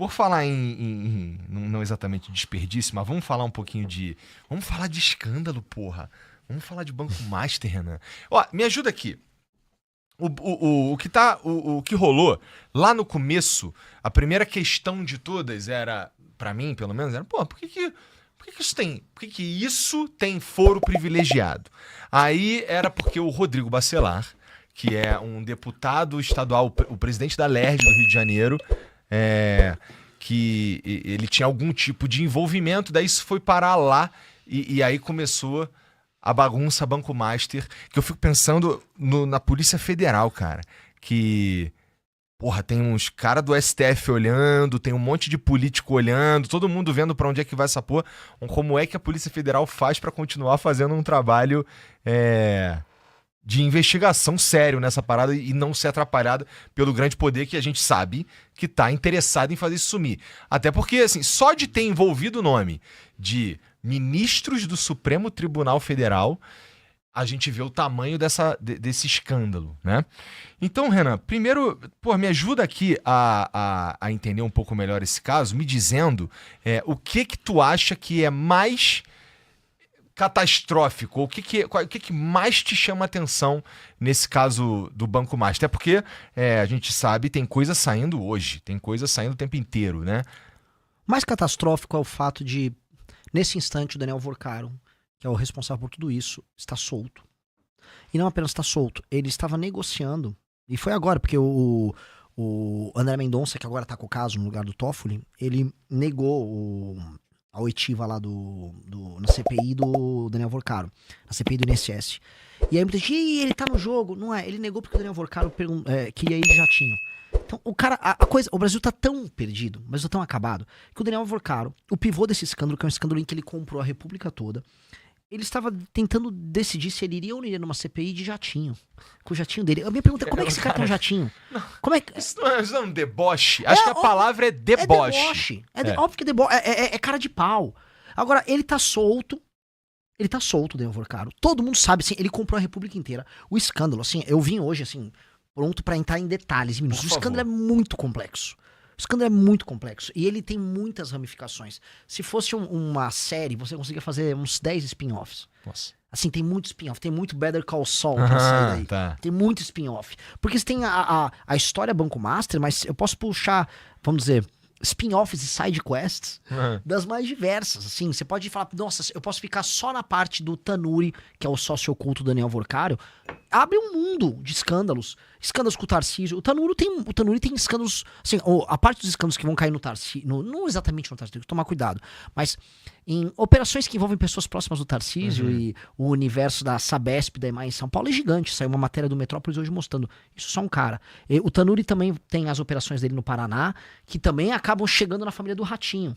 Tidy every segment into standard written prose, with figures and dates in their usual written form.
por falar não exatamente desperdício, mas vamos falar um pouquinho de... Vamos falar de escândalo, porra. Vamos falar de Banco Master, Renan. Ó, me ajuda aqui. O que rolou lá no começo, a primeira questão de todas era, pra mim, pelo menos, era, pô, por que isso tem foro privilegiado? Aí era porque o Rodrigo Bacelar, que é um deputado estadual, o presidente da LERJ do Rio de Janeiro, que ele tinha algum tipo de envolvimento, daí isso foi parar lá e aí começou a bagunça Banco Master, que eu fico pensando na Polícia Federal, cara, que, porra, tem uns caras do STF olhando, tem um monte de político olhando, todo mundo vendo pra onde é que vai essa porra, como é que a Polícia Federal faz pra continuar fazendo um trabalho de investigação sério nessa parada e não ser atrapalhada pelo grande poder que a gente sabe que tá interessado em fazer isso sumir. Até porque, assim, só de ter envolvido o nome de ministros do Supremo Tribunal Federal, a gente vê o tamanho desse escândalo, né? Então, Renan, primeiro, pô, me ajuda aqui a entender um pouco melhor esse caso, me dizendo o que tu acha que é mais catastrófico, o que mais te chama atenção nesse caso do Banco Master? Até porque a gente sabe, tem coisa saindo hoje, tem coisa saindo o tempo inteiro, né? Mais catastrófico é o fato de, nesse instante, o Daniel Vorcaro, que é o responsável por tudo isso, está solto. E não apenas está solto, ele estava negociando, e foi agora, porque o André Mendonça, que agora está com o caso no lugar do Toffoli, ele negou a oitiva lá na CPI do Daniel Vorcaro, na CPI do INSS. E aí muita gente, ele tá no jogo. Não é, ele negou porque o Daniel Vorcaro queria ir de jatinho. Então, o Brasil tá tão perdido, mas tá tão acabado, que o Daniel Vorcaro, o pivô desse escândalo, que é um escândalo em que ele comprou a República toda, ele estava tentando decidir se ele iria ou não iria numa CPI de jatinho. Com o jatinho dele. A minha pergunta é, como é que esse cara tem um jatinho? Como é que... Isso não é um deboche? Acho que a palavra é deboche. É deboche. Óbvio que é deboche. É cara de pau. Agora, ele tá solto. Ele tá solto, o Daniel Vorcaro. Todo mundo sabe, assim, ele comprou a República inteira. O escândalo, assim, eu vim hoje, assim, pronto pra entrar em detalhes. O escândalo é muito complexo. O escândalo é muito complexo. E ele tem muitas ramificações. Se fosse uma série, você conseguia fazer uns 10 spin-offs. Nossa. Assim, tem muito spin-off. Tem muito Better Call Saul pra sair daí. Tá. Tem muito spin-off. Porque você tem a história Banco Master, mas eu posso puxar, vamos dizer, spin-offs e side quests das mais diversas. Assim, você pode falar, nossa, eu posso ficar só na parte do Tanuri, que é o sócio oculto Daniel Vorcaro. Abre um mundo de escândalos. Escândalos com o Tarcísio. O Tanuri tem escândalos. Assim, a parte dos escândalos que vão cair no Tarcísio. Não exatamente no Tarcísio, tem que tomar cuidado. Mas em operações que envolvem pessoas próximas do Tarcísio e o universo da Sabesp, da EMAI em São Paulo é gigante. Saiu uma matéria do Metrópolis hoje mostrando. Isso só um cara. O Tanuri também tem as operações dele no Paraná, que também acabam chegando na família do Ratinho.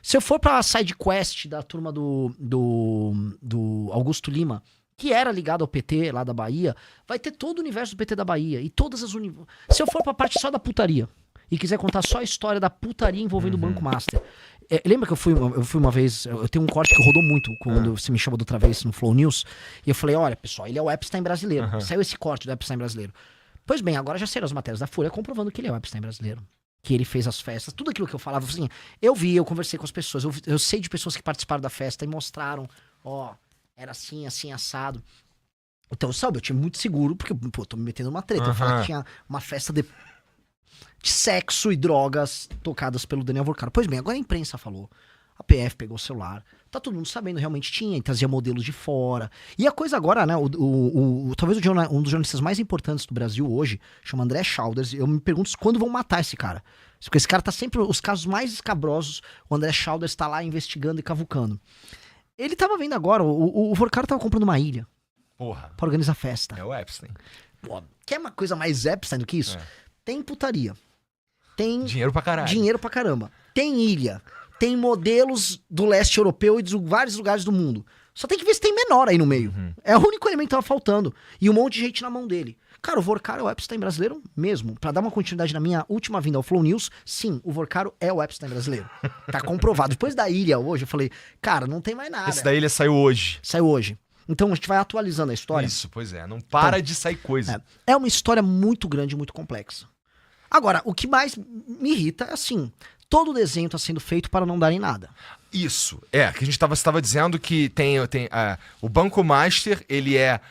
Se eu for pra side quest da turma do Augusto Lima, que era ligado ao PT lá da Bahia, vai ter todo o universo do PT da Bahia. E todas as Se eu for pra parte só da putaria e quiser contar só a história da putaria envolvendo o Banco Master. Lembra que eu fui uma vez, eu tenho um corte que rodou muito quando você me chamou da outra vez no Flow News, e eu falei, olha pessoal, ele é o Epstein brasileiro. Saiu esse corte do Epstein brasileiro. Pois bem, agora já saíram as matérias da Folha comprovando que ele é o Epstein brasileiro. Que ele fez as festas, tudo aquilo que eu falava, assim, eu conversei com as pessoas, eu sei de pessoas que participaram da festa e mostraram, era assim, assim, assado. Então, sabe, eu tinha muito seguro, porque, pô, tô me metendo numa treta. Eu falei que tinha uma festa de sexo e drogas tocadas pelo Daniel Vorcaro. Pois bem, agora a imprensa falou, a PF pegou o celular, tá todo mundo sabendo, realmente tinha, e trazia modelos de fora. E a coisa agora, né, talvez um dos jornalistas mais importantes do Brasil hoje, chama André Schauders, eu me pergunto quando vão matar esse cara. Porque esse cara tá sempre, os casos mais escabrosos, o André Schauders tá lá investigando e cavucando. Ele tava vendo agora, o Vorcaro tava comprando uma ilha. Porra. Pra organizar festa. É o Epstein. Pô, quer uma coisa mais Epstein do que isso? Tem putaria. Tem dinheiro pra caralho. Dinheiro pra caramba. Tem ilha. Tem modelos do leste europeu e de vários lugares do mundo. Só tem que ver se tem menor aí no meio. É o único elemento que tava faltando. E um monte de gente na mão dele. Cara, o Vorcaro é o Epstein brasileiro mesmo. Pra dar uma continuidade na minha última vinda ao Flow News, sim, o Vorcaro é o Epstein brasileiro. Tá comprovado. Depois da ilha hoje, eu falei, cara, não tem mais nada. Esse da ilha saiu hoje. Saiu hoje. Então a gente vai atualizando a história. Isso, pois é. Não para de sair coisa. É uma história muito grande, muito complexa. Agora, o que mais me irrita é assim, todo o desenho está sendo feito para não dar em nada. Isso, que a gente estava dizendo que tem o Banco Master, ele é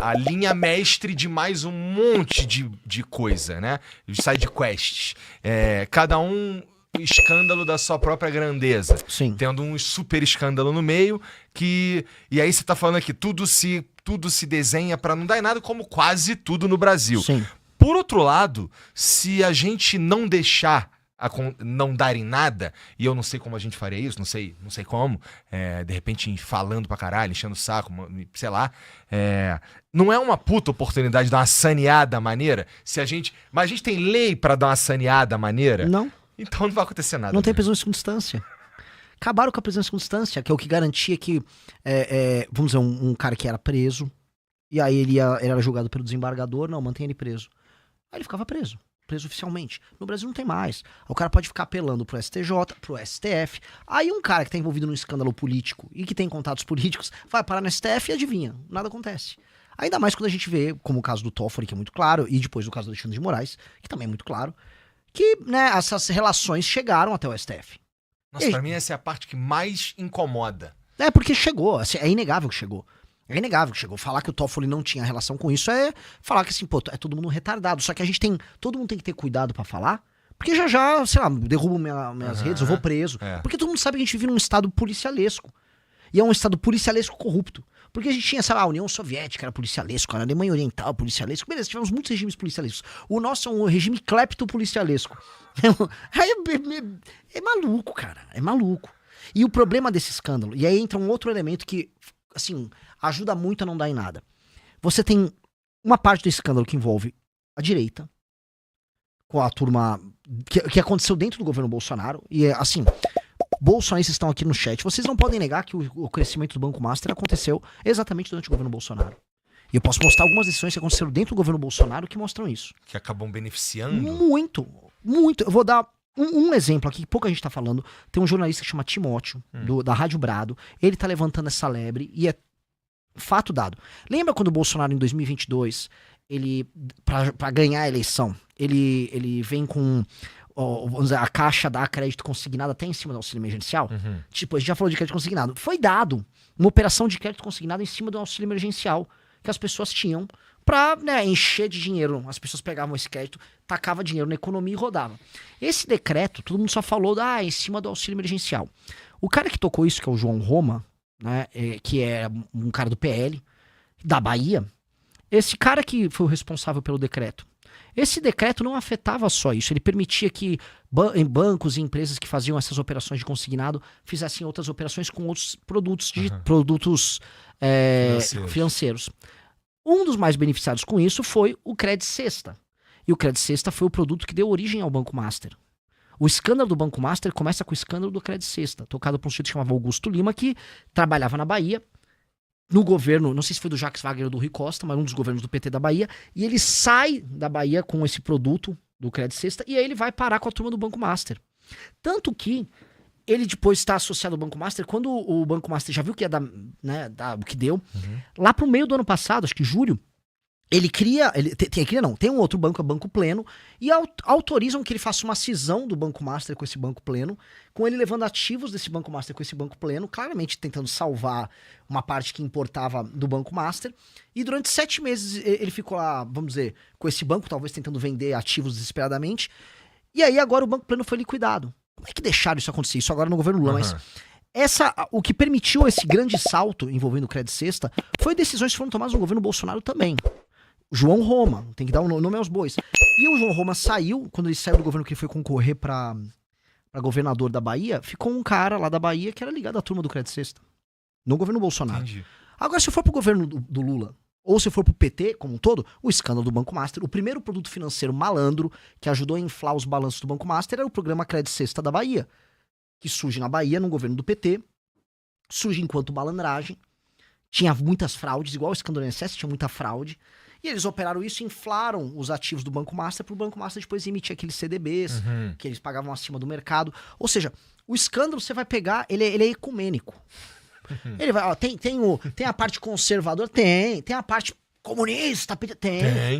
a linha mestre de mais um monte de coisa, né? De side quests. Cada um escândalo da sua própria grandeza. Sim. Tendo um super escândalo no meio, e aí você tá falando que tudo se desenha para não dar em nada, como quase tudo no Brasil. Sim. Por outro lado, se a gente não deixar não dar em nada, e eu não sei como a gente faria isso, não sei como, de repente falando pra caralho, enchendo o saco, sei lá, não é uma puta oportunidade de dar uma saneada maneira? Mas a gente tem lei pra dar uma saneada maneira? Não. Então não vai acontecer nada. Não tem prisão em segunda instância. Acabaram com a prisão em segunda instância, que é o que garantia que, vamos dizer, um cara que era preso, e aí ele era julgado pelo desembargador, não, mantém ele preso. Aí ele ficava preso oficialmente. No Brasil não tem mais. O cara pode ficar apelando pro STJ, pro STF. Aí um cara que tá envolvido num escândalo político e que tem contatos políticos vai parar no STF e adivinha, nada acontece. Ainda mais quando a gente vê, como o caso do Toffoli, que é muito claro, e depois o caso do Alexandre de Moraes, que também é muito claro, que, né, essas relações chegaram até o STF. Nossa, pra mim essa é a parte que mais incomoda. Porque chegou, assim, é inegável que chegou. É inegável que chegou. Falar que o Toffoli não tinha relação com isso é falar que, assim, pô, é todo mundo retardado. Só que todo mundo tem que ter cuidado pra falar, porque já, sei lá, derrubo minhas redes, eu vou preso. Porque todo mundo sabe que a gente vive num estado policialesco. E é um estado policialesco corrupto. Porque a gente tinha, sei lá, a União Soviética era policialesco, a Alemanha Oriental policialesco. Beleza, tivemos muitos regimes policialescos. O nosso é um regime clepto-policialesco. É maluco, cara. É maluco. E o problema desse escândalo, e aí entra um outro elemento que, assim, ajuda muito a não dar em nada. Você tem uma parte do escândalo que envolve a direita, com a turma que aconteceu dentro do governo Bolsonaro, e assim, bolsonaristas estão aqui no chat, vocês não podem negar que o crescimento do Banco Master aconteceu exatamente durante o governo Bolsonaro. E eu posso mostrar algumas decisões que aconteceram dentro do governo Bolsonaro que mostram isso. Que acabam beneficiando? Muito, muito. Eu vou dar um exemplo aqui, que pouca gente tá falando. Tem um jornalista que chama Timóteo, da Rádio Brado. Ele tá levantando essa lebre e é fato dado. Lembra quando o Bolsonaro, em 2022, pra ganhar a eleição, ele vem com, vamos dizer, a Caixa dá crédito consignado até em cima do auxílio emergencial? Tipo, a gente já falou de crédito consignado. Foi dado uma operação de crédito consignado em cima do auxílio emergencial que as pessoas tinham pra, né, encher de dinheiro. As pessoas pegavam esse crédito, tacavam dinheiro na economia e rodava. Esse decreto, todo mundo só falou em cima do auxílio emergencial. O cara que tocou isso, que é o João Roma, né, que é um cara do PL, da Bahia, esse cara que foi o responsável pelo decreto. Esse decreto não afetava só isso, ele permitia que em bancos e empresas que faziam essas operações de consignado fizessem outras operações com outros produtos, financeiros. Um dos mais beneficiados com isso foi o Credit Sexta. E o Credit Sexta foi o produto que deu origem ao Banco Master. O escândalo do Banco Master começa com o escândalo do Credit Sexta, tocado por um sujeito que chamava Augusto Lima, que trabalhava na Bahia, no governo, não sei se foi do Jacques Wagner ou do Rui Costa, mas um dos governos do PT da Bahia, e ele sai da Bahia com esse produto do Credit Sexta, e aí ele vai parar com a turma do Banco Master. Tanto que ele depois está associado ao Banco Master, quando o Banco Master já viu que ia dar, né, o que deu, lá pro meio do ano passado, acho que julho, tem um outro banco, é o Banco Pleno, e autorizam que ele faça uma cisão do Banco Master com esse Banco Pleno, com ele levando ativos desse Banco Master com esse Banco Pleno, claramente tentando salvar uma parte que importava do Banco Master, e durante 7 meses ele ficou lá, vamos dizer, com esse banco, talvez tentando vender ativos desesperadamente, e aí agora o Banco Pleno foi liquidado. Como é que deixaram isso acontecer? Isso agora no governo Lula, mas o que permitiu esse grande salto envolvendo o Credit Sexta foi decisões que foram tomadas no governo Bolsonaro também. João Roma, tem que dar um nome aos bois. E o João Roma saiu, quando ele saiu do governo que ele foi concorrer pra governador da Bahia, ficou um cara lá da Bahia que era ligado à turma do Credit Sexta. No governo Bolsonaro. Entendi. Agora, se for pro governo do Lula, ou se for pro PT como um todo, o escândalo do Banco Master, o primeiro produto financeiro malandro que ajudou a inflar os balanços do Banco Master era o programa Credit Sexta da Bahia, que surge na Bahia, no governo do PT, surge enquanto malandragem, tinha muitas fraudes, igual o escândalo do INSS, tinha muita fraude, e eles operaram isso e inflaram os ativos do Banco Master para o Banco Master depois emitir aqueles CDBs que eles pagavam acima do mercado. Ou seja, o escândalo você vai pegar, ele é ecumênico. Ele vai, ó, tem a parte conservadora, tem a parte Comunista,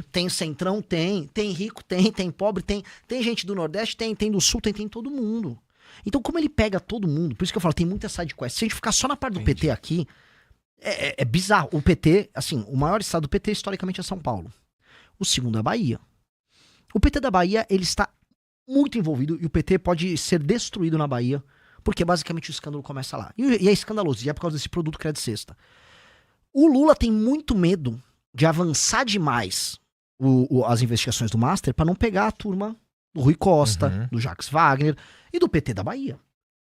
tem centrão, tem rico, tem pobre, tem gente do Nordeste, tem do Sul, tem todo mundo. Então, como ele pega todo mundo, por isso que eu falo, tem muita sidequest. Se a gente ficar só na parte do PT aqui, é bizarro. O PT, assim, o maior estado do PT historicamente é São Paulo. O segundo é a Bahia. O PT da Bahia, ele está muito envolvido e o PT pode ser destruído na Bahia, porque basicamente o escândalo começa lá. E é escandaloso, e é por causa desse produto que é de cesta. O Lula tem muito medo de avançar demais as investigações do Master para não pegar a turma do Rui Costa, do Jacques Wagner e do PT da Bahia.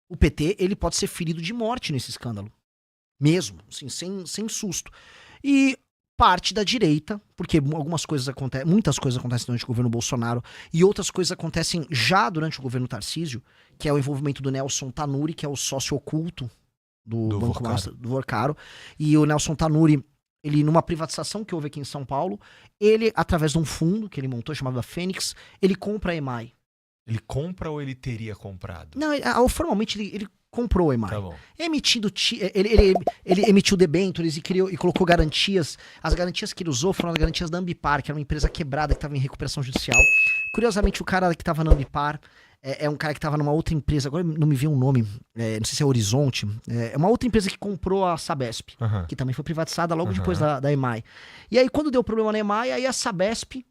O PT, ele pode ser ferido de morte nesse escândalo. Mesmo, assim, sem susto. E parte da direita, porque muitas coisas acontecem durante o governo Bolsonaro e outras coisas acontecem já durante o governo Tarcísio, que é o envolvimento do Nelson Tanuri, que é o sócio oculto do Banco Master, do Vorcaro. E o Nelson Tanuri, ele, numa privatização que houve aqui em São Paulo, ele, através de um fundo que ele montou, chamado da Fênix, ele compra a EMAI. Ele compra ou ele teria comprado? Não, formalmente ele comprou a EMAI. Tá bom. Ele emitiu debêntures e colocou garantias. As garantias que ele usou foram as garantias da Ambipar, que era uma empresa quebrada que estava em recuperação judicial. Curiosamente, o cara que estava na Ambipar é um cara que estava numa outra empresa, agora não me veio um nome, não sei se é Horizonte, é uma outra empresa que comprou a Sabesp, que também foi privatizada logo depois da EMAI. E aí, quando deu problema na EMAI, aí a Sabesp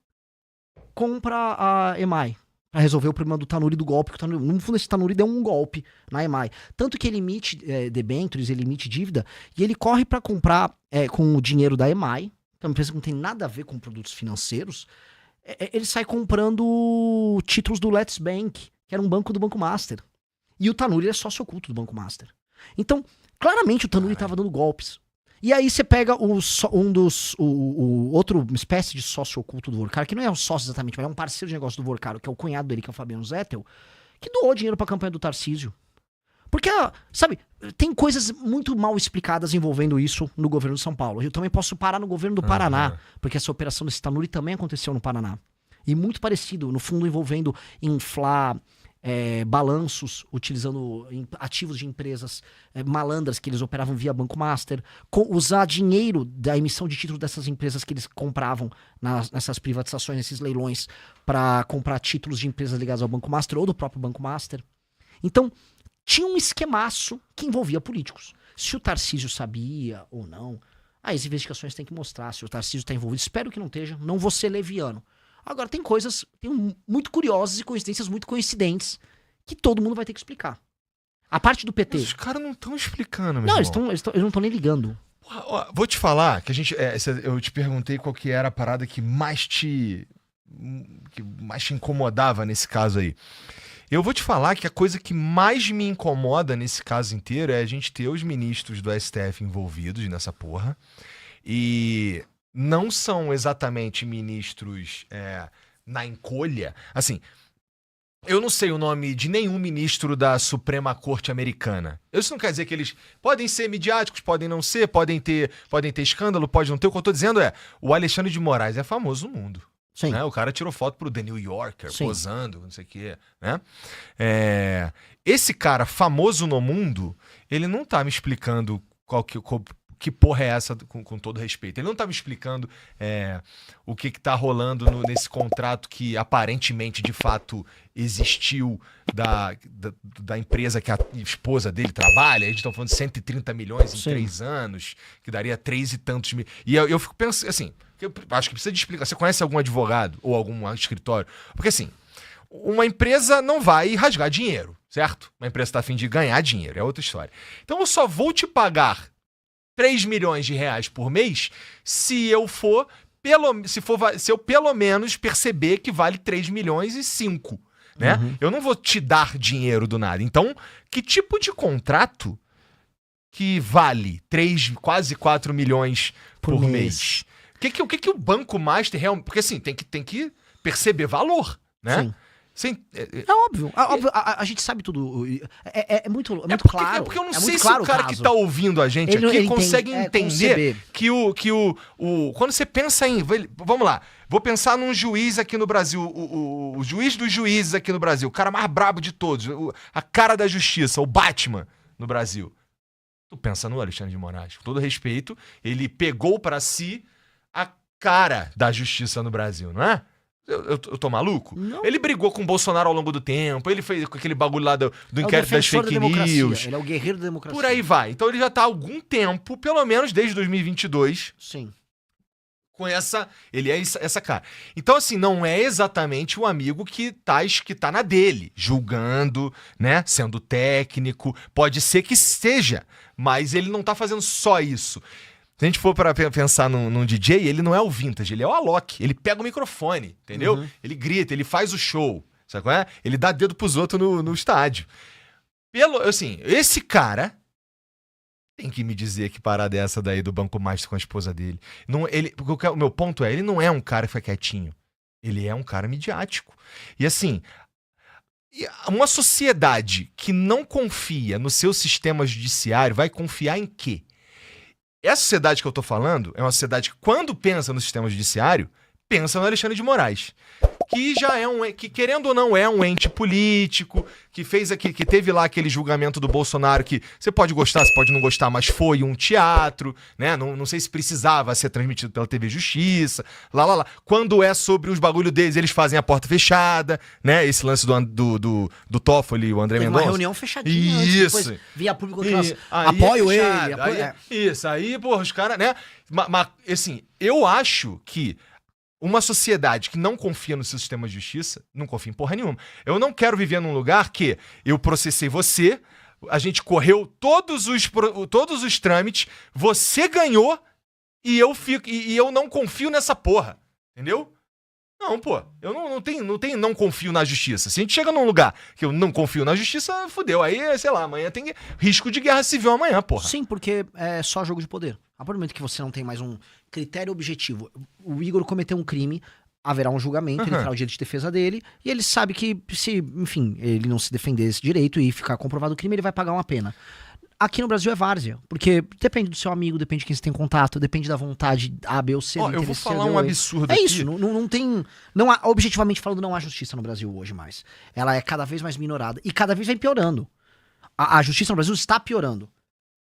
compra a EMAI para resolver o problema do Tanuri, do golpe. No fundo, esse Tanuri deu um golpe na EMAI. Tanto que ele emite debêntures, ele emite dívida, e ele corre para comprar com o dinheiro da EMAI, que é uma empresa que não tem nada a ver com produtos financeiros, ele sai comprando títulos do Let's Bank, que era um banco do Banco Master. E o Tanuri é sócio oculto do Banco Master. Então, claramente o Tanuri estava dando golpes. E aí você pega outro espécie de sócio oculto do Vorcaro, que não é um sócio exatamente, mas é um parceiro de negócio do Vorcaro, que é o cunhado dele, que é o Fabiano Zettel, que doou dinheiro pra campanha do Tarcísio. Porque, sabe, tem coisas muito mal explicadas envolvendo isso no governo de São Paulo. Eu também posso parar no governo do Paraná, porque essa operação desse Tanuri também aconteceu no Paraná. E muito parecido, no fundo envolvendo inflar balanços, utilizando ativos de empresas malandras que eles operavam via Banco Master, usar dinheiro da emissão de títulos dessas empresas que eles compravam nessas privatizações, nesses leilões, para comprar títulos de empresas ligadas ao Banco Master ou do próprio Banco Master. Então, tinha um esquemaço que envolvia políticos. Se o Tarcísio sabia ou não, as investigações têm que mostrar se o Tarcísio está envolvido. Espero que não esteja, não vou ser leviano. Agora, tem coisas muito curiosas e coincidências muito coincidentes que todo mundo vai ter que explicar. A parte do PT... Mas os caras não estão explicando, meu Não, irmão. eles não estão nem ligando. Vou te falar que eu te perguntei qual que era a parada que mais te incomodava nesse caso aí. Eu vou te falar que a coisa que mais me incomoda nesse caso inteiro é a gente ter os ministros do STF envolvidos nessa porra. E não são exatamente ministros na encolha. Assim, eu não sei o nome de nenhum ministro da Suprema Corte Americana. Isso não quer dizer que eles podem ser midiáticos, podem não ser, podem ter escândalo, pode não ter. O que eu tô dizendo o Alexandre de Moraes é famoso no mundo. Sim. Né? O cara tirou foto pro The New Yorker, Sim. posando, não sei o quê. Né? Esse cara famoso no mundo, ele não tá me explicando que porra é essa, com todo respeito. Ele não tá me explicando o que tá rolando nesse contrato que aparentemente, de fato, existiu da empresa que a esposa dele trabalha. Eles estão falando de 130 milhões em 3 anos, que daria 3 e tantos mil. E eu fico pensando, assim, eu acho que precisa de explicar. Você conhece algum advogado ou algum escritório? Porque, assim, uma empresa não vai rasgar dinheiro, certo? Uma empresa tá a fim de ganhar dinheiro, é outra história. Então eu só vou te pagar 3 milhões de reais por mês se eu pelo menos perceber que vale 3 milhões e 5, né? Eu não vou te dar dinheiro do nada. Então, que tipo de contrato que vale quase 4 milhões por mês? O que o Banco Master realmente... Porque assim, tem que perceber valor, né? Sim. É óbvio. A gente sabe tudo. É muito claro. É porque eu não sei se claro o cara que tá ouvindo a gente aqui consegue entender que quando você pensa em... Vamos lá. Vou pensar num juiz aqui no Brasil. O juiz dos juízes aqui no Brasil. O cara mais brabo de todos. A cara da justiça. O Batman no Brasil. Tu pensa no Alexandre de Moraes. Com todo respeito, ele pegou para si cara da justiça no Brasil, não é? Eu tô maluco? Não. Ele brigou com o Bolsonaro ao longo do tempo, ele fez com aquele bagulho lá do inquérito das fake news. Ele é o guerreiro da democracia. Por aí vai. Então ele já tá há algum tempo, pelo menos desde 2022, Sim. com ele é essa cara. Então, assim, não é exatamente o amigo que tá na dele, julgando, né, sendo técnico, pode ser que seja, mas ele não tá fazendo só isso. Se a gente for para pensar num DJ, ele não é o Vintage, ele é o Alok, ele pega o microfone, entendeu? Uhum. Ele grita, ele faz o show, sabe qual é? Ele dá dedo pros outros no estádio. Assim, esse cara... Tem que me dizer que parada é essa daí do Banco Master com a esposa dele. Não, o meu ponto é, ele não é um cara que foi quietinho. Ele é um cara midiático. E assim, uma sociedade que não confia no seu sistema judiciário vai confiar em quê? Essa sociedade que eu tô falando é uma sociedade que, quando pensa no sistema judiciário, pensa no Alexandre de Moraes. Que já é que querendo ou não é um ente político, que teve lá aquele julgamento do Bolsonaro, que você pode gostar, você pode não gostar, mas foi um teatro, né? Não sei se precisava ser transmitido pela TV Justiça, lá. Quando é sobre os bagulho deles, eles fazem a porta fechada, né? Esse lance do Toffoli, o André Mendonça. Uma reunião fechadinha. Isso. Antes, depois, via público Aí apoio ele. Isso, aí, porra, os caras, né? Mas, assim, eu acho que uma sociedade que não confia no seu sistema de justiça, não confia em porra nenhuma. Eu não quero viver num lugar que eu processei você, a gente correu todos os trâmites, você ganhou e eu não confio nessa porra. Entendeu? Não, pô. Eu não confio na justiça. Se a gente chega num lugar que eu não confio na justiça, fudeu. Aí, sei lá, amanhã tem risco de guerra civil amanhã, porra. Sim, porque é só jogo de poder. A partir do momento que você não tem mais um critério objetivo, o Igor cometeu um crime, haverá um julgamento, ele terá o direito de defesa dele, e ele sabe que se, enfim, ele não se defender desse direito e ficar comprovado o crime, ele vai pagar uma pena. Aqui no Brasil é várzea, porque depende do seu amigo, depende de quem você tem contato, depende da vontade A, B ou C. Eu vou falar um absurdo aqui. É isso, não tem... Não há, objetivamente falando, não há justiça no Brasil hoje mais. Ela é cada vez mais minorada e cada vez vem piorando. A justiça no Brasil está piorando.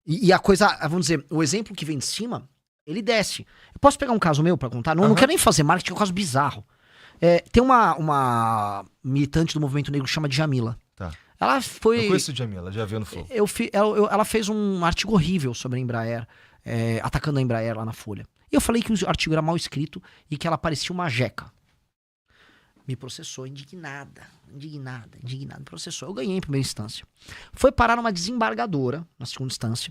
E a coisa, vamos dizer, o exemplo que vem de cima, ele desce. Eu posso pegar um caso meu pra contar? Não quero nem fazer marketing, é um caso bizarro. Tem uma militante do movimento negro que chama Djamila. Tá. Ela foi... Eu conheço a Djamila, já vi no Flow. Ela fez um artigo horrível sobre a Embraer, atacando a Embraer lá na Folha. E eu falei que o artigo era mal escrito e que ela parecia uma jeca. Me processou, indignada, processou. Eu ganhei em primeira instância. Foi parar numa desembargadora, na segunda instância,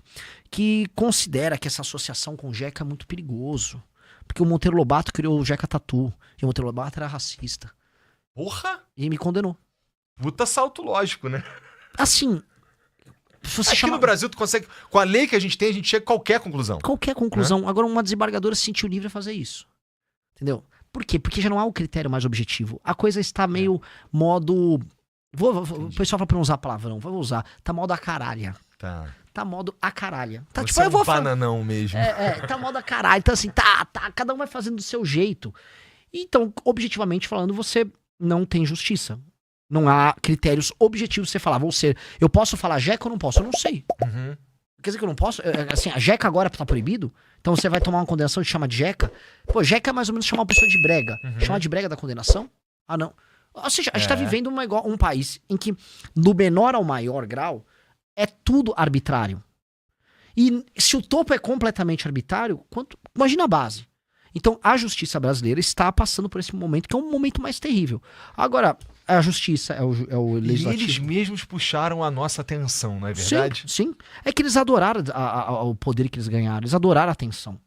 que considera que essa associação com jeca é muito perigoso. Porque o Monteiro Lobato criou o Jeca Tatu, e o Monteiro Lobato era racista. Porra! E me condenou. Puta salto lógico, né? Assim... Aqui no Brasil, tu consegue... Com a lei que a gente tem, a gente chega a qualquer conclusão. Qualquer conclusão. Agora, uma desembargadora se sentiu livre a fazer isso. Entendeu? Por quê? Porque já não há o critério mais objetivo. A coisa está meio modo... O pessoal fala pra não usar palavrão. Vou usar. Tá modo a caralha. Tá modo a caralha. Tá, tipo, eu vou bananão mesmo. Tá modo a caralho. Então assim, cada um vai fazendo do seu jeito. Então, objetivamente falando, você não tem justiça. Não há critérios objetivos você falar. Eu posso falar jeca ou não posso? Eu não sei. Quer dizer que eu não posso? Assim, a jeca agora tá proibido? Então você vai tomar uma condenação e chama de jeca? Pô, jeca é mais ou menos chamar uma pessoa de brega. Chamar de brega da condenação? Ah, não. Ou seja, a gente tá vivendo um país em que, do menor ao maior grau, é tudo arbitrário. E se o topo é completamente arbitrário, imagina a base. Então, a justiça brasileira está passando por esse momento, que é um momento mais terrível. Agora, a justiça é o legislativo. E eles mesmos puxaram a nossa atenção, não é verdade? Sim. É que eles adoraram o poder que eles ganharam, eles adoraram a atenção.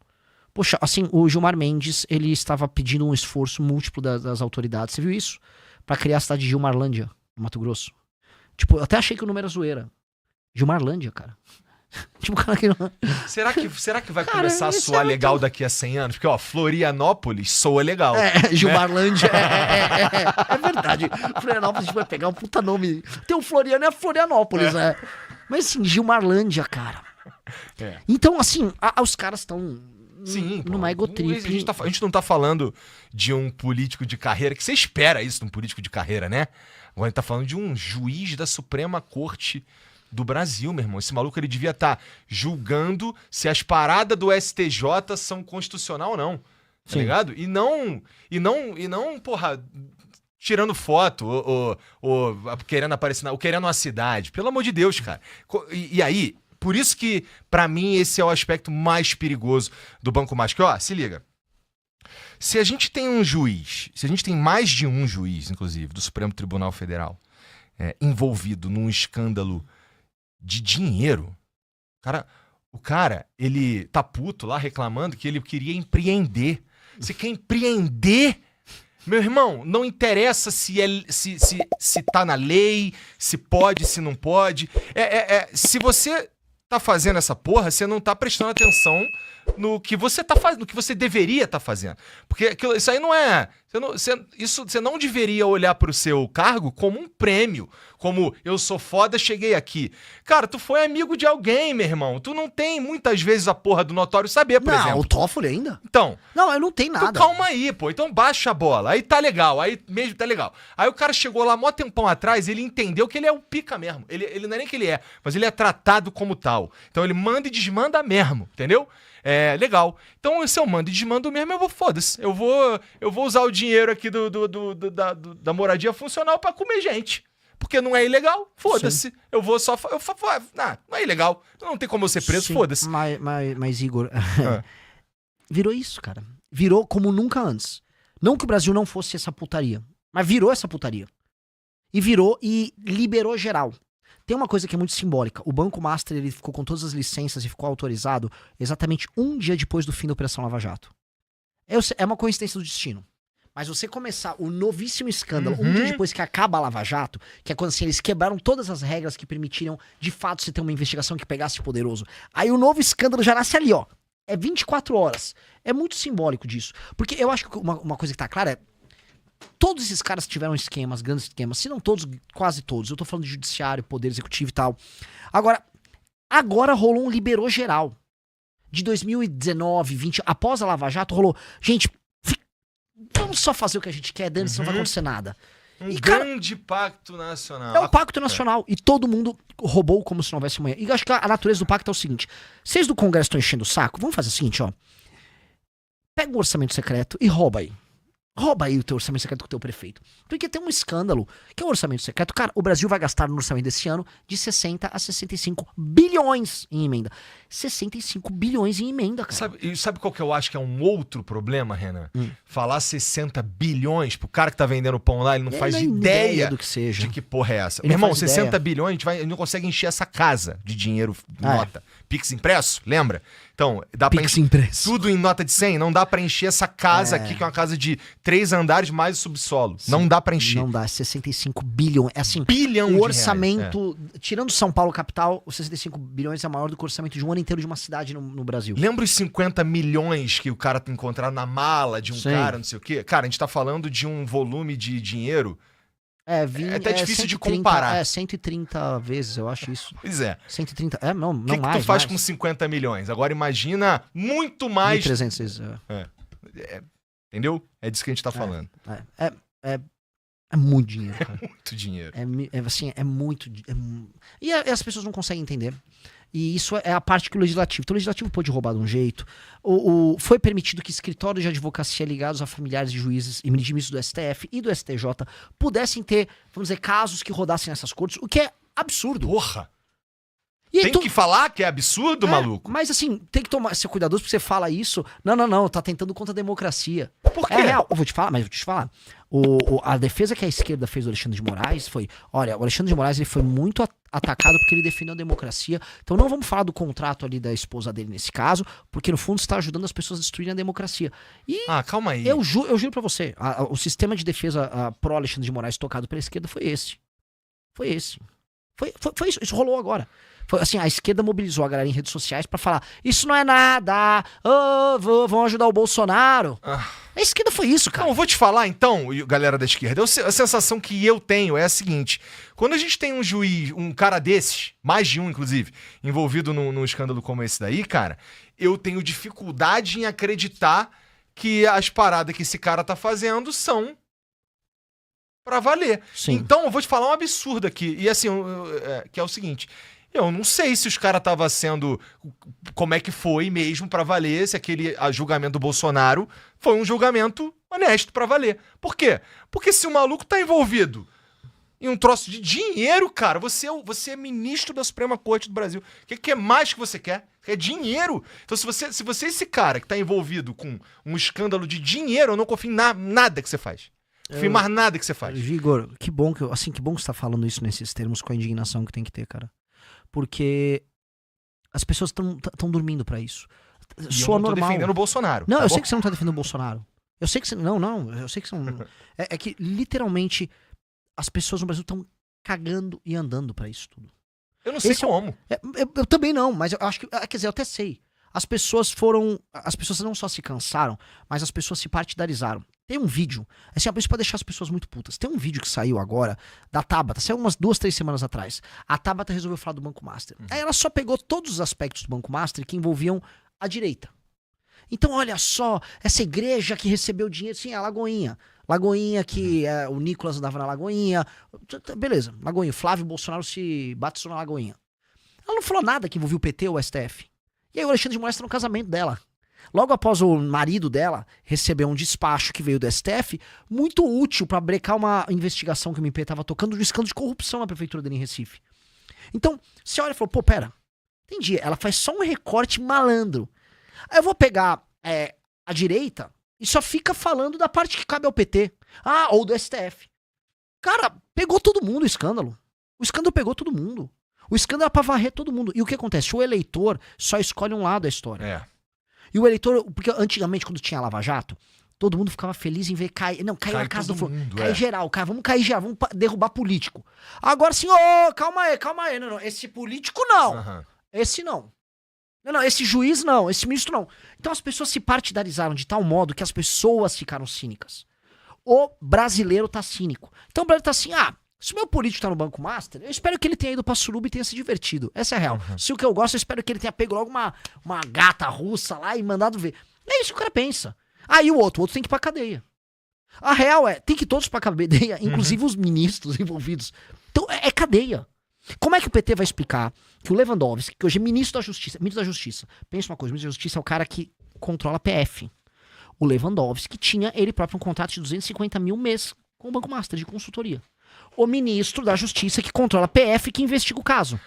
Poxa, assim, o Gilmar Mendes, ele estava pedindo um esforço múltiplo das autoridades, você viu isso? Pra criar a cidade de Gilmarlândia, no Mato Grosso. Tipo, eu até achei que o número era zoeira. Gilmarlândia, cara. Tipo, cara que não... Será que vai começar a soar legal daqui a 100 anos? Porque, ó, Florianópolis soa legal. Gilmarlândia. É verdade. Florianópolis, a gente vai pegar um puta nome. Tem um Floriano e a Florianópolis, Mas, assim, Gilmarlândia, cara. Então, assim, os caras estão... Sim, numa egotrip. A gente não tá falando de um político de carreira, que você espera isso de um político de carreira, né? Agora a gente tá falando de um juiz da Suprema Corte do Brasil, meu irmão. Esse maluco, ele devia estar julgando se as paradas do STJ são constitucional ou não. tá Sim. ligado? E não, porra, tirando foto ou querendo aparecer, ou querendo uma cidade. Pelo amor de Deus, cara. E aí, por isso que, pra mim, esse é o aspecto mais perigoso do Banco Mágico. Ó, se liga. Se a gente tem um juiz, se a gente tem mais de um juiz, inclusive, do Supremo Tribunal Federal, envolvido num escândalo de dinheiro, o cara, ele tá puto lá reclamando que ele queria empreender. Você quer empreender? Meu irmão, não interessa se tá na lei, se pode, se não pode. Se você tá fazendo essa porra, você não tá prestando atenção no que você tá fazendo, no que você deveria estar fazendo. Porque isso aí não é... Você não deveria olhar pro seu cargo como um prêmio. Como, eu sou foda, cheguei aqui. Cara, tu foi amigo de alguém, meu irmão. Tu não tem, muitas vezes, a porra do notório saber, por exemplo. Não, o Toffoli ainda? Então... Não, eu não tenho nada. Então calma aí, pô. Então baixa a bola. Aí tá legal. Aí mesmo tá legal. Aí o cara chegou lá mó tempão atrás, ele entendeu que ele é o pica mesmo. Ele não é nem que ele é, mas ele é tratado como tal. Então ele manda e desmanda mesmo, entendeu? É, legal. Então, se eu mando e desmando mesmo, eu vou, foda-se. Eu vou usar o dinheiro aqui da moradia funcional pra comer gente. Porque não é ilegal, foda-se. Eu vou só... não é ilegal. Não tem como eu ser preso, foda-se. Mas Igor, virou isso, cara. Virou como nunca antes. Não que o Brasil não fosse essa putaria, mas virou essa putaria. E virou e liberou geral. Tem uma coisa que é muito simbólica. O Banco Master, ele ficou com todas as licenças e ficou autorizado exatamente um dia depois do fim da Operação Lava Jato. É uma coincidência do destino. Mas você começar o novíssimo escândalo um dia depois que acaba a Lava Jato, que é quando assim, eles quebraram todas as regras que permitiriam, de fato, você ter uma investigação que pegasse poderoso. Aí o novo escândalo já nasce ali, ó. É 24 horas. É muito simbólico disso. Porque eu acho que uma coisa que tá clara é todos esses caras tiveram esquemas, grandes esquemas, se não todos, quase todos. Eu tô falando de judiciário, poder executivo e tal. Agora rolou um liberou geral. De 2019, 20, após a Lava Jato, rolou... Gente, vamos só fazer o que a gente quer, dane-se, não vai acontecer nada. Grande pacto nacional. É um pacto nacional. E todo mundo roubou como se não houvesse amanhã. E eu acho que a natureza do pacto é o seguinte. Vocês do Congresso estão enchendo o saco, vamos fazer o seguinte, ó. Pega o orçamento secreto e rouba aí. Rouba aí o teu orçamento secreto com o teu prefeito. Porque tem um escândalo, que é o orçamento secreto. Cara, o Brasil vai gastar no orçamento desse ano de 60 a 65 bilhões em emenda. 65 bilhões em emenda, cara. Sabe qual que eu acho que é um outro problema, Renan? Falar 60 bilhões pro cara que tá vendendo pão lá, ele não faz ideia do que seja. de que porra é essa. Ele Meu irmão, faz 60 ideia. bilhões, a gente não consegue encher essa casa de dinheiro, nota. Pix impresso, lembra? Então, dá pra Pix impresso. tudo em nota de 100, não dá pra encher essa casa aqui, que é uma casa de 3 andares mais o subsolo. Sim, não dá pra encher. Não dá, 65 bilhões. É assim, Bilhão o de orçamento, tirando São Paulo capital, os 65 bilhões é maior do que o orçamento de um ano inteiro de uma cidade no Brasil. Lembra os 50 milhões que o cara encontrado na mala de um cara, não sei o quê? Cara, a gente tá falando de um volume de dinheiro... É até difícil 130, de comparar. 130 vezes, eu acho isso. Pois é. 130, não O que mais. tu faz com 50 milhões? Agora imagina muito mais... 1.300 vezes. Entendeu? É disso que a gente tá falando. É muito dinheiro, cara. Muito dinheiro. É muito... E as pessoas não conseguem entender. E isso é a parte que o legislativo... Então o legislativo pôde roubar de um jeito. Foi permitido que escritórios de advocacia ligados a familiares de juízes e ministros do STF e do STJ pudessem ter, vamos dizer, casos que rodassem nessas cortes, o que é absurdo. Porra! E aí, tem que falar que é absurdo, maluco? Mas assim, tem que ser cuidadoso porque você fala isso. Não, tá tentando contra a democracia. Por quê? É real. Eu vou te falar, mas vou te falar. A defesa que a esquerda fez do Alexandre de Moraes foi... Olha, o Alexandre de Moraes ele foi muito atacado porque ele defendeu a democracia. Então não vamos falar do contrato ali da esposa dele nesse caso, porque no fundo está ajudando as pessoas a destruírem a democracia. E calma aí. eu juro pra você, o sistema de defesa pró Alexandre de Moraes tocado pela esquerda foi esse. Foi esse. Foi isso. Isso rolou agora. Foi assim, a esquerda mobilizou a galera em redes sociais pra falar: isso não é nada, vão ajudar o Bolsonaro. A esquerda foi isso, cara. Não, eu vou te falar então, galera da esquerda. A sensação que eu tenho é a seguinte: quando a gente tem um juiz, um cara desses, mais de um inclusive, envolvido num escândalo como esse daí, cara, eu tenho dificuldade em acreditar que as paradas que esse cara tá fazendo são pra valer. Sim. Então, eu vou te falar um absurdo aqui. E assim, que é o seguinte: Eu não sei se os caras estavam sendo... Como é que foi mesmo pra valer, se aquele julgamento do Bolsonaro foi um julgamento honesto pra valer. Por quê? Porque se o maluco tá envolvido em um troço de dinheiro, cara, você é ministro da Suprema Corte do Brasil. O que é mais que você quer? É dinheiro. Então, se você é esse cara que tá envolvido com um escândalo de dinheiro, eu não confio em nada que você faz. Confio em mais nada que você faz. Igor, que bom que você tá falando isso nesses termos com a indignação que tem que ter, cara. Porque as pessoas estão dormindo pra isso. Soa normal. Eu tô defendendo o Bolsonaro. Não, eu sei que você não tá defendendo o Bolsonaro. Eu sei que você... Não, eu sei que você não... É que, literalmente, as pessoas no Brasil estão cagando e andando pra isso tudo. Eu não sei como. Eu também não, mas eu acho que... Quer dizer, eu até sei. As pessoas não só se cansaram, mas as pessoas se partidarizaram. Tem um vídeo, assim, isso pode deixar as pessoas muito putas. Tem um vídeo que saiu agora da Tabata, saiu umas 2, 3 semanas atrás. A Tabata resolveu falar do Banco Master. Aí ela só pegou todos os aspectos do Banco Master que envolviam a direita. Então, olha só, essa igreja que recebeu dinheiro, sim, a Lagoinha. Lagoinha que o Nicolas andava na Lagoinha. Beleza, Lagoinha. Flávio Bolsonaro se batizou na Lagoinha. Ela não falou nada que envolvia o PT ou o STF. E aí o Alexandre de Moraes tá no casamento dela. Logo após o marido dela receber um despacho que veio do STF, muito útil para brecar uma investigação que o MP estava tocando de escândalo de corrupção na prefeitura dele em Recife. Então, você olha e fala, pô, pera, entendi, ela faz só um recorte malandro. Aí eu vou pegar a direita e só fica falando da parte que cabe ao PT. Ou do STF. Cara, pegou todo mundo o escândalo. O escândalo pegou todo mundo. O escândalo é pra varrer todo mundo. E o que acontece? O eleitor só escolhe um lado da história. E o eleitor, porque antigamente, quando tinha Lava Jato, todo mundo ficava feliz em ver cair. Não, caiu a casa do fogo. Cai geral, vamos cair geral, vamos derrubar político. Agora sim, calma aí. Não, esse político não. Esse não. Não, esse juiz não, esse ministro não. Então as pessoas se partidarizaram de tal modo que as pessoas ficaram cínicas. O brasileiro tá cínico. Então o brasileiro tá assim, se o meu político tá no Banco Master, eu espero que ele tenha ido pra Suruba e tenha se divertido. Essa é a real. Se o que eu gosto, eu espero que ele tenha pego logo uma gata russa lá e mandado ver. É isso que o cara pensa. Aí o outro tem que ir pra cadeia. A real tem que todos pra cadeia, inclusive os ministros envolvidos. Então é cadeia. Como é que o PT vai explicar que o Lewandowski, que hoje é ministro da Justiça, pensa uma coisa, o ministro da Justiça é o cara que controla a PF. O Lewandowski tinha ele próprio um contrato de 250 mil mês com o Banco Master de consultoria. O ministro da Justiça que controla a PF que investiga o caso.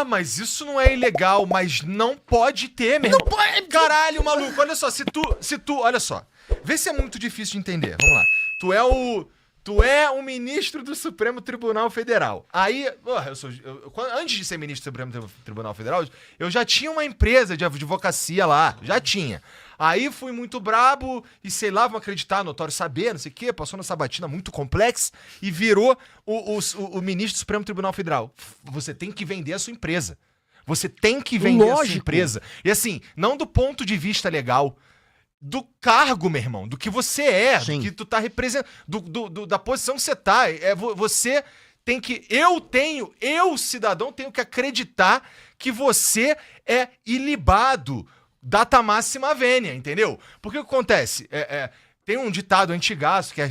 Mas isso não é ilegal, mas não pode ter, meu irmão. Não pode. Caralho, maluco, olha só, se tu, olha só. Vê se é muito difícil de entender. Vamos lá. Tu é um ministro do Supremo Tribunal Federal. Aí, antes de ser ministro do Supremo Tribunal Federal, eu já tinha uma empresa de advocacia lá, já tinha. Aí fui muito brabo e sei lá, vão acreditar, notório saber, não sei o quê, passou na sabatina muito complexa e virou o ministro do Supremo Tribunal Federal. Você tem que vender a sua empresa. Você tem que vender a sua empresa. E assim, não do ponto de vista legal, do cargo, meu irmão, do que você é, do que tu tá representando, da posição que você tá. Você tem que... Eu, cidadão, tenho que acreditar que você é ilibado, data máxima vênia, entendeu? Porque o que acontece? Tem um ditado antigaço que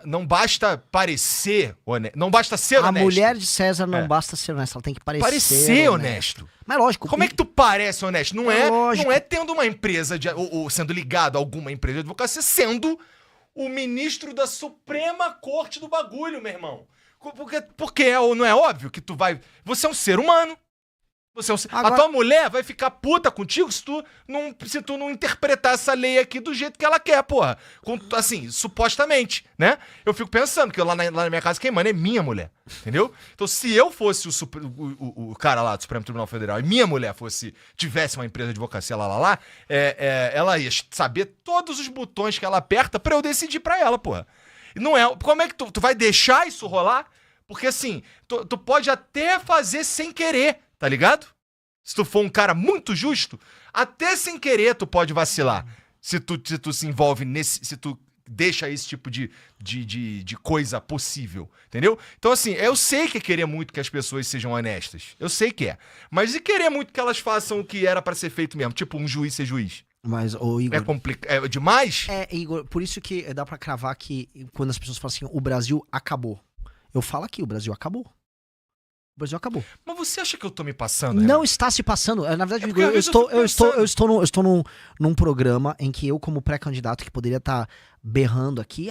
não basta parecer honesto, não basta ser honesto. A mulher de César não basta ser honesta, ela tem que parecer honesto. Mas lógico. Como é que tu parece honesto? Não é tendo uma empresa, ou sendo ligado a alguma empresa de advocacia, sendo o ministro da Suprema Corte do bagulho, meu irmão. Porque não é óbvio que tu vai... Você é um ser humano. A tua mulher vai ficar puta contigo se tu não interpretar essa lei aqui do jeito que ela quer, porra. Assim, supostamente, né? Eu fico pensando que lá na minha casa quem manda é minha mulher, entendeu? Então se eu fosse o cara lá do Supremo Tribunal Federal e minha mulher tivesse uma empresa de advocacia lá, ela ia saber todos os botões que ela aperta pra eu decidir pra ela, porra. Não é... Como é que tu vai deixar isso rolar? Porque assim, tu pode até fazer sem querer, tá ligado? Se tu for um cara muito justo, até sem querer tu pode vacilar. Se tu se envolve se tu deixa esse tipo de coisa possível, entendeu? Então assim, eu sei que é querer muito que as pessoas sejam honestas. Eu sei que é. Mas e querer muito que elas façam o que era pra ser feito mesmo? Tipo, um juiz ser juiz. Mas, Igor... É complicado. É demais? Igor, por isso que dá pra cravar que quando as pessoas falam assim, o Brasil acabou. Eu falo aqui, o Brasil acabou. Brasil acabou. Mas você acha que eu tô me passando? Não está se passando. Na verdade, porque eu às vezes eu estou num programa em que eu, como pré-candidato, que poderia estar berrando aqui,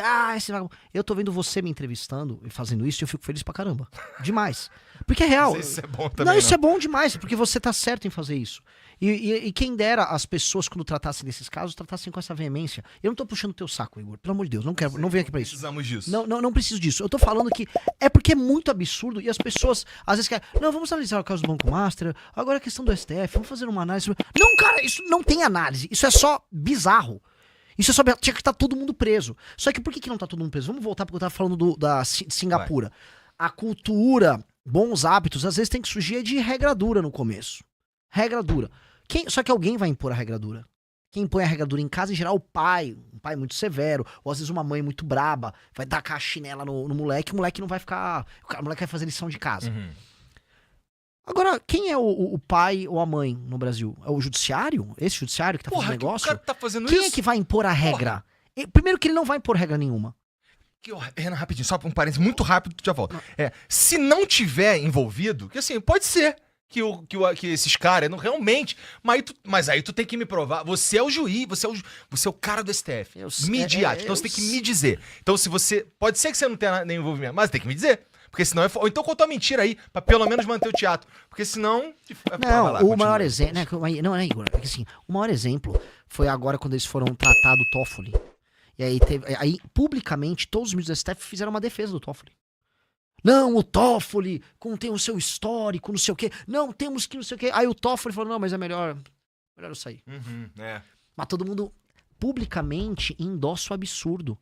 eu tô vendo você me entrevistando e fazendo isso e eu fico feliz pra caramba. Demais. Porque é real. Isso é bom também. Não, isso é bom demais, porque você tá certo em fazer isso. E quem dera as pessoas, quando tratassem desses casos, tratassem com essa veemência. Eu não tô puxando teu saco, Igor. Pelo amor de Deus, não venha aqui pra isso. Precisamos disso. Não preciso disso. Eu tô falando que é porque é muito absurdo e as pessoas às vezes querem. Não, vamos analisar o caso do Banco Master. Agora a questão do STF, vamos fazer uma análise. Não, cara, isso não tem análise. Isso é só bizarro. Isso é só. Tinha que estar todo mundo preso. Só que por que não tá todo mundo preso? Vamos voltar porque eu tava falando de Singapura. A cultura, bons hábitos, às vezes tem que surgir de regra dura no começo. Regra dura. Só que alguém vai impor a regra dura. Quem impõe a regra dura em casa, em geral, o pai. Um pai muito severo. Ou às vezes uma mãe muito braba. Vai dar a chinela no moleque. O moleque não vai ficar... O moleque vai fazer lição de casa. Uhum. Agora, quem é o pai ou a mãe no Brasil? É o judiciário? Esse judiciário que tá fazendo negócio? O cara que tá fazendo Quem isso? é que vai impor a regra? Primeiro que ele não vai impor regra nenhuma. Renan, rapidinho, só um parênteses muito rápido, tu já volta. Se não tiver envolvido, que assim, pode ser que esses caras, não realmente, mas aí tu tem que me provar, você é o juiz, você é o cara do STF, midiático, então você tem que me dizer. Então se você, pode ser que você não tenha nenhum envolvimento, mas tem que me dizer. Porque senão ou então conta uma mentira aí, pra pelo menos manter o teatro. Porque senão... o maior exemplo... Não, Igor, é que assim, o maior exemplo foi agora quando eles foram tratar do Toffoli. E aí, publicamente, todos os ministros do STF fizeram uma defesa do Toffoli. Não, o Toffoli contém o seu histórico, não sei o quê. Não, temos que não sei o quê. Aí o Toffoli falou, não, mas é melhor eu sair. Mas Mas todo mundo publicamente endossa o absurdo.